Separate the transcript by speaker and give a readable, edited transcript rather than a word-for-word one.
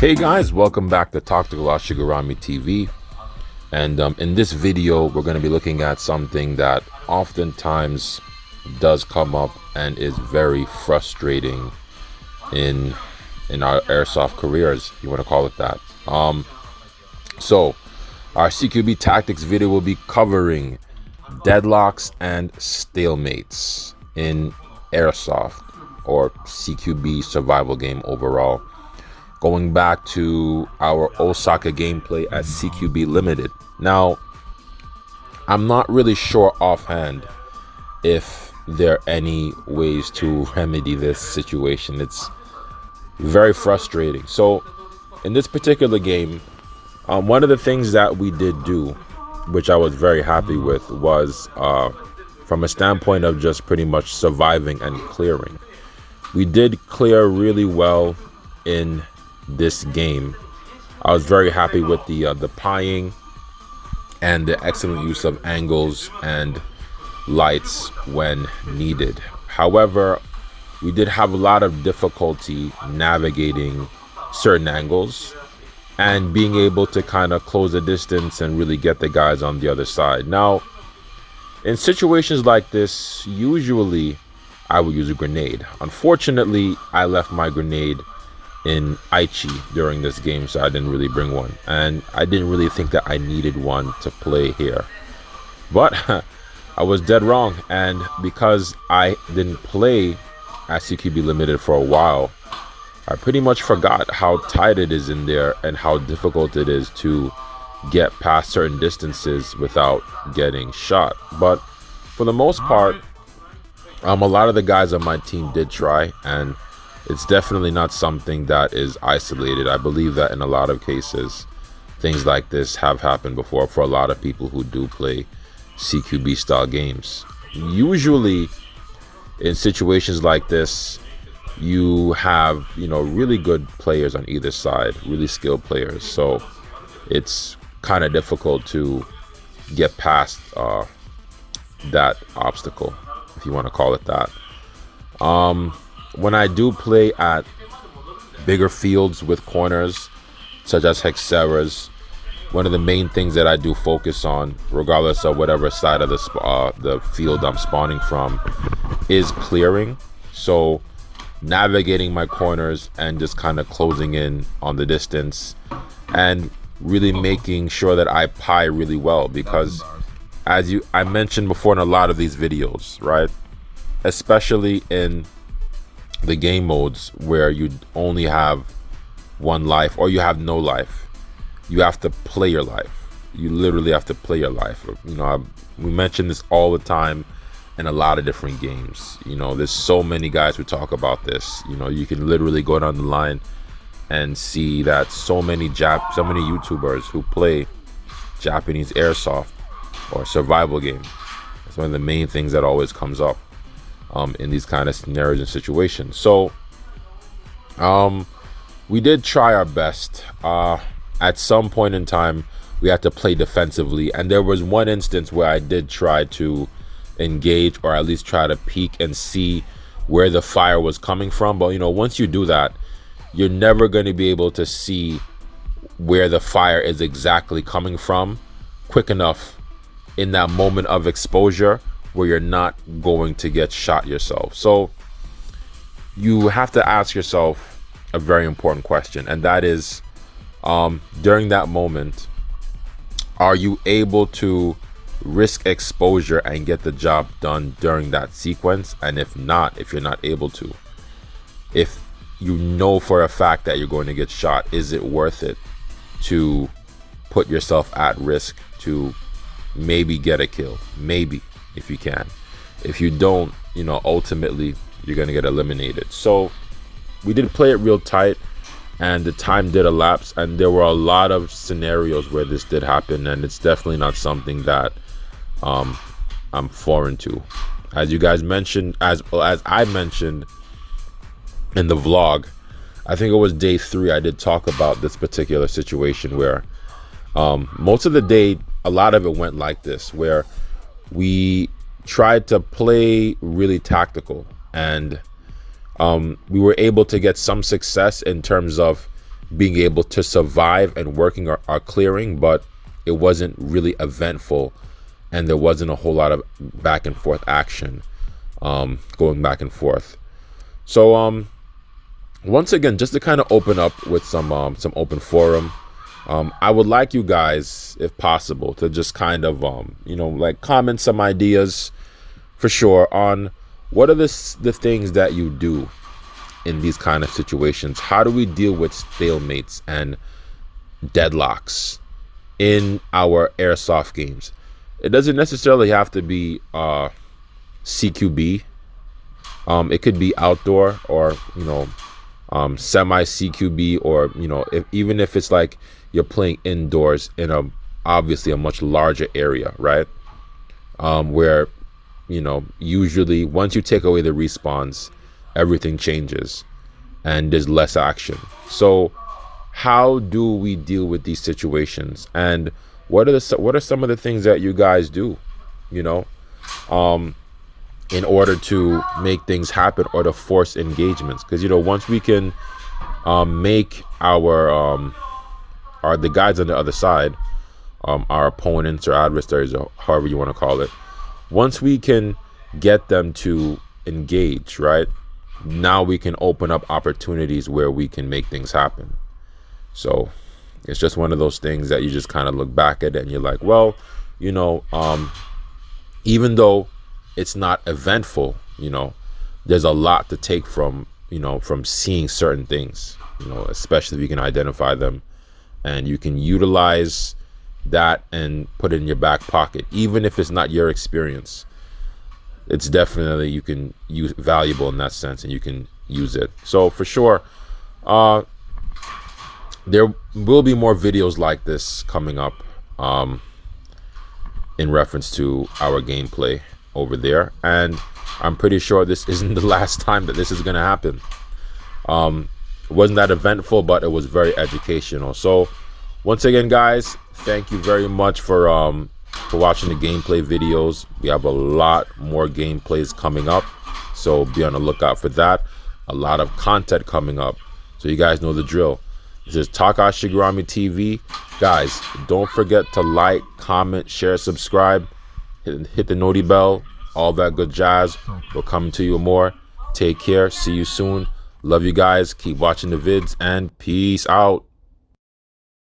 Speaker 1: Hey guys, welcome back to Tactical Shigarami TV. And in this video, we're going to be looking at something that oftentimes does come up and is very frustrating in our airsoft careers, if you want to call it that. So our CQB tactics video will be covering deadlocks and stalemates in airsoft or CQB survival game overall, going back to our Osaka gameplay at CQB Limited. Now, I'm not really sure offhand if there are any ways to remedy this situation. It's very frustrating. So, in this particular game, one of the things that we did do, which I was very happy with, was from a standpoint of just pretty much surviving and clearing. We did clear really well in this game. I was very happy with the pieing and the excellent use of angles and lights when needed. However, we did have a lot of difficulty navigating certain angles and being able to kind of close the distance and really get the guys on the other side. Now, in situations like this, usually I would use a grenade. Unfortunately, I left my grenade in Aichi during this game, so I didn't really bring one, and I didn't really think that I needed one to play here, but I was dead wrong. And because I didn't play at CQB Limited for a while, I pretty much forgot how tight it is in there and how difficult it is to get past certain distances without getting shot. But for the most part, a lot of the guys on my team did try, and it's definitely not something that is isolated. I believe that in a lot of cases, things like this have happened before for a lot of people who do play CQB style games. Usually in situations like this, you have, really good players on either side, really skilled players. So it's kind of difficult to get past that obstacle, if you want to call it that. When I do play at bigger fields with corners, such as Hexeras, one of the main things that I do focus on, regardless of whatever side of the field I'm spawning from, is clearing. So navigating my corners and just kind of closing in on the distance and really making sure that I pie really well, because as I mentioned before in a lot of these videos, right, especially in the game modes where you only have one life or you have no life, you have to play your life. You literally have to play your life. We mention this all the time in a lot of different games. There's so many guys who talk about this. You can literally go down the line and see that so many YouTubers who play Japanese airsoft or survival game. It's one of the main things that always comes up in these kind of scenarios and situations. So we did try our best. At some point in time, we had to play defensively, and there was one instance where I did try to engage, or at least try to peek and see where the fire was coming from. But once you do that, you're never going to be able to see where the fire is exactly coming from quick enough in that moment of exposure where you're not going to get shot yourself. So you have to ask yourself a very important question, and that is, during that moment, are you able to risk exposure and get the job done during that sequence? And if not, if you're not able to, if you know for a fact that you're going to get shot, is it worth it to put yourself at risk to maybe get a kill? Maybe, if you can. If you don't, ultimately you're going to get eliminated. So we did play it real tight, and the time did elapse, and there were a lot of scenarios where this did happen, and it's definitely not something that I'm foreign to. As you guys mentioned, as I mentioned in the vlog, I think it was day 3, I did talk about this particular situation where most of the day, a lot of it went like this, where we tried to play really tactical, and we were able to get some success in terms of being able to survive and working our clearing, but it wasn't really eventful, and there wasn't a whole lot of back and forth action, going back and forth. So once again, just to kind of open up with some open forum, I would like you guys, if possible, to just kind of like comment some ideas for sure on what are the things that you do in these kind of situations. How do we deal with stalemates and deadlocks in our airsoft games? It doesn't necessarily have to be CQB. It could be outdoor, or semi CQB, or even if it's like you're playing indoors in obviously a much larger area, right? Where usually once you take away the respawns, everything changes and there's less action. So how do we deal with these situations, and what are some of the things that you guys do in order to make things happen, or to force engagements? Because once we can make the guys on the other side, our opponents or adversaries, or however you want to call it, once we can get them to engage, right, now we can open up opportunities where we can make things happen. So it's just one of those things that you just kind of look back at it and you're like, well, even though it's not eventful, there's a lot to take from seeing certain things, especially if you can identify them and you can utilize that and put it in your back pocket. Even if it's not your experience, it's definitely, you can use valuable in that sense, and you can use it. So for sure, there will be more videos like this coming up in reference to our gameplay over there, and I'm pretty sure this isn't the last time that this is going to happen. It wasn't that eventful, but it was very educational. So once again, guys, thank you very much for watching the gameplay videos. We have a lot more gameplays coming up, so be on the lookout for that. A lot of content coming up, so you guys know the drill. This is Takashi Shigarami TV. Guys, don't forget to like, comment, share, subscribe, hit the noti bell, all that good jazz. We'll come to you more. Take care. See you soon. Love you guys. Keep watching the vids, and peace out.